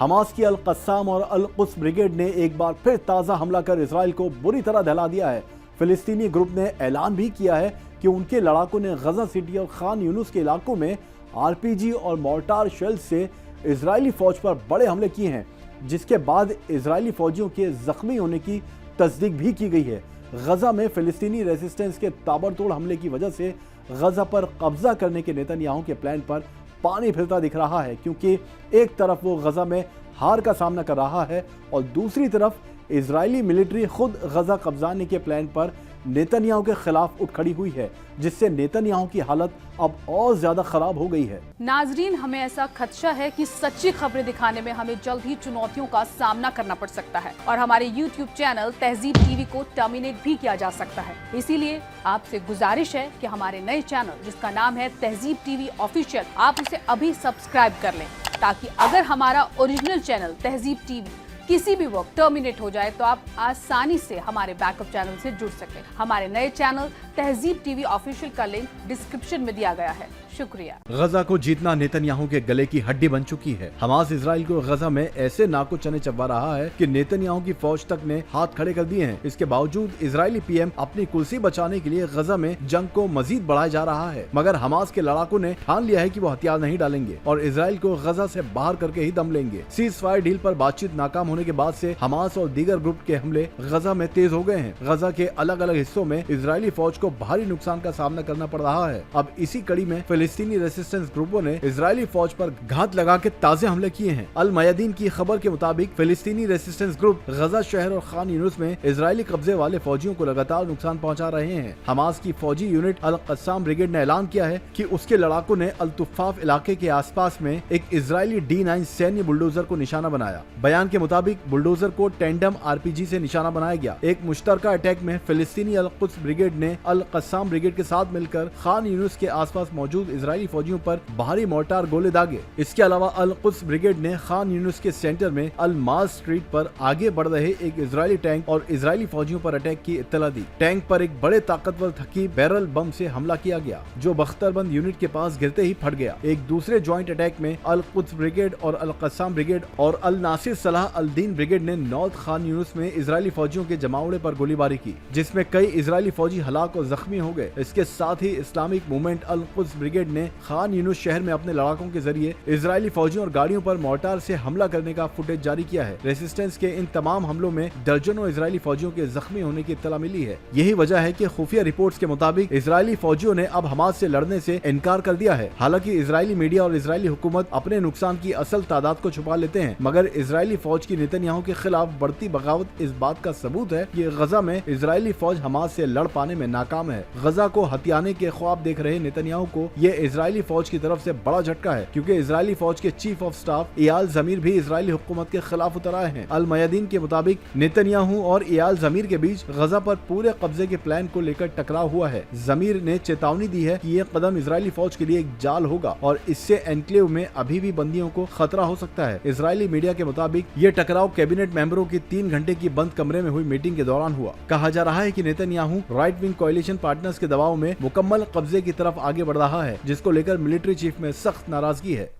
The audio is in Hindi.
हमास की अल कस्साम और अल कुद्स ब्रिगेड ने एक बार फिर ताज़ा हमला कर इसराइल को बुरी तरह दहला दिया है। फिलिस्तीनी ग्रुप ने ऐलान भी किया है कि उनके लड़ाकों ने गजा सिटी और खान यूनुस के इलाकों में आरपीजी और मोर्टार शेल से इजरायली फौज पर बड़े हमले किए हैं, जिसके बाद इजरायली फौजियों के जख्मी होने की तस्दीक भी की गई है। गजा में फिलिस्तीनी रेजिस्टेंस के ताबड़तोड़ हमले की वजह से गजा पर कब्जा करने के नेतन्याहू के प्लान पर पानी फिरता दिख रहा है, क्योंकि एक तरफ वो गजा में हार का सामना कर रहा है और दूसरी तरफ इजरायली मिलिट्री खुद गजा कब्जाने के प्लान पर नेतन्याहू के खिलाफ उठ खड़ी हुई है, जिससे नेतन्याहू की हालत अब और ज्यादा खराब हो गई है। नाजरीन, हमें ऐसा खदशा है कि सच्ची खबरें दिखाने में हमें जल्द ही चुनौतियों का सामना करना पड़ सकता है और हमारे YouTube चैनल तहजीब टीवी को टर्मिनेट भी किया जा सकता है। इसीलिए आपसे गुजारिश है कि हमारे नए चैनल, जिसका नाम है तहजीब टीवी ऑफिशियल, आप उसे अभी सब्सक्राइब कर लें, ताकि अगर हमारा ओरिजिनल चैनल तहजीब टीवी किसी भी वक्त टर्मिनेट हो जाए तो आप आसानी से हमारे बैकअप चैनल से जुड़ सकें। हमारे नए चैनल तहजीब टीवी ऑफिशियल का लिंक डिस्क्रिप्शन में दिया गया है। शुक्रिया। गजा को जीतना नेतन्याहू के गले की हड्डी बन चुकी है। हमास इजराइल को गजा में ऐसे नाको चने चबा रहा है कि नेतन्याहू की फौज तक ने हाथ खड़े कर दिए हैं। इसके बावजूद इजरायली पीएम अपनी कुर्सी बचाने के लिए गजा में जंग को मजीद बढ़ाया जा रहा है, मगर हमास के लड़ाकों ने ठान लिया है कि वो हथियार नहीं डालेंगे और इजराइल को गजा से बाहर करके ही दम लेंगे। सीज फायर डील पर बातचीत नाकाम होने के बाद से हमास और दीगर ग्रुप के हमले गजा में तेज हो गए हैं। गजा के अलग अलग हिस्सों में इजरायली फौज को भारी नुकसान का सामना करना पड़ रहा है। अब इसी कड़ी में फिलिस्तीनी रेजिस्टेंस ग्रुपों ने इजरायली फौज पर घात लगा के ताजे हमले किए हैं। अल मयादीन की खबर के मुताबिक फिलिस्तीनी रेजिस्टेंस ग्रुप गजा शहर और खान यूनुस में इजरायली कब्जे वाले फौजियों को लगातार नुकसान पहुंचा रहे हैं। हमास की फौजी यूनिट अल कस्साम ब्रिगेड ने ऐलान किया है कि उसके लड़ाकों ने अल तुफाफ इलाके के आसपास में एक इजरायली D9 सैन्य बुलडोजर को निशाना बनाया। बयान के मुताबिक बुलडोजर को टेंडम आरपीजी से निशाना बनाया गया। एक मुश्तरका अटैक में फिलिस्तीनी अल कुद्स ब्रिगेड ने अल कस्साम ब्रिगेड के साथ मिलकर खान यूनुस के आसपास मौजूद इजरायली फौजियों पर भारी मोर्टार गोले दागे। इसके अलावा अल कुद्स ब्रिगेड ने खान यूनुस के सेंटर में अल माज स्ट्रीट पर आगे बढ़ रहे एक इजरायली टैंक और इजरायली फौजियों पर अटैक की इत्तला दी। टैंक पर एक बड़े ताकतवर थकी बैरल बम से हमला किया गया, जो बख्तरबंद यूनिट के पास गिरते ही फट गया। एक दूसरे ज्वाइंट अटैक में अल कुद्स ब्रिगेड और अल कस्साम ब्रिगेड और अल नासिर सलाह अल दीन ब्रिगेड ने नॉर्थ खान यूनुस में इजरायली फौजियों के जमावड़े पर गोलीबारी की, जिसमें कई इजरायली फौजी हलाक और जख्मी हो गए। इसके साथ ही इस्लामिक मूवमेंट अल कुद्स ब्रिगेड ने खान यूनुस शहर में अपने लड़ाकों के जरिए इजरायली फौजियों और गाड़ियों पर मोर्टार से हमला करने का फुटेज जारी किया है। रेजिस्टेंस के इन तमाम हमलों में दर्जनों इजरायली फौजियों के जख्मी होने की इत्तला मिली है। यही वजह है कि खुफिया रिपोर्ट्स के मुताबिक इजरायली फौजियों ने अब हमास से लड़ने से इनकार कर दिया है। हालांकि इजरायली मीडिया और इजरायली हुकूमत अपने नुकसान की असल तादाद को छुपा लेते हैं, मगर इजरायली फौज की नेतन्याहू के खिलाफ बढ़ती बगावत इस बात का सबूत है कि गजा में इजरायली फौज हमास से लड़ पाने में नाकाम है। गजा को हथियाने के ख्वाब देख रहे नेतन्याहू को ये इजरायली फौज की तरफ से बड़ा झटका है, क्योंकि इजरायली फौज के चीफ ऑफ स्टाफ इयाल जमीर भी इजरायली हुकूमत के खिलाफ उतर आए हैं। अल मयादीन के मुताबिक नेतन्याहू और इयाल जमीर के बीच गजा पर पूरे कब्जे के प्लान को लेकर टकराव हुआ है। जमीर ने चेतावनी दी है कि ये कदम इजरायली फौज के लिए एक जाल होगा और इससे एनक्लेव में अभी भी बंदियों को खतरा हो सकता है। इजरायली मीडिया के मुताबिक ये टकराव कैबिनेट मेंबरों की 3 घंटे की बंद कमरे में हुई मीटिंग के दौरान हुआ। कहा जा रहा है कि नेतन्याहू राइट विंग कोalition पार्टनर्स के दबाव में मुकम्मल कब्जे की तरफ आगे बढ़ रहा है, जिसको लेकर मिलिट्री चीफ में सख्त नाराजगी है।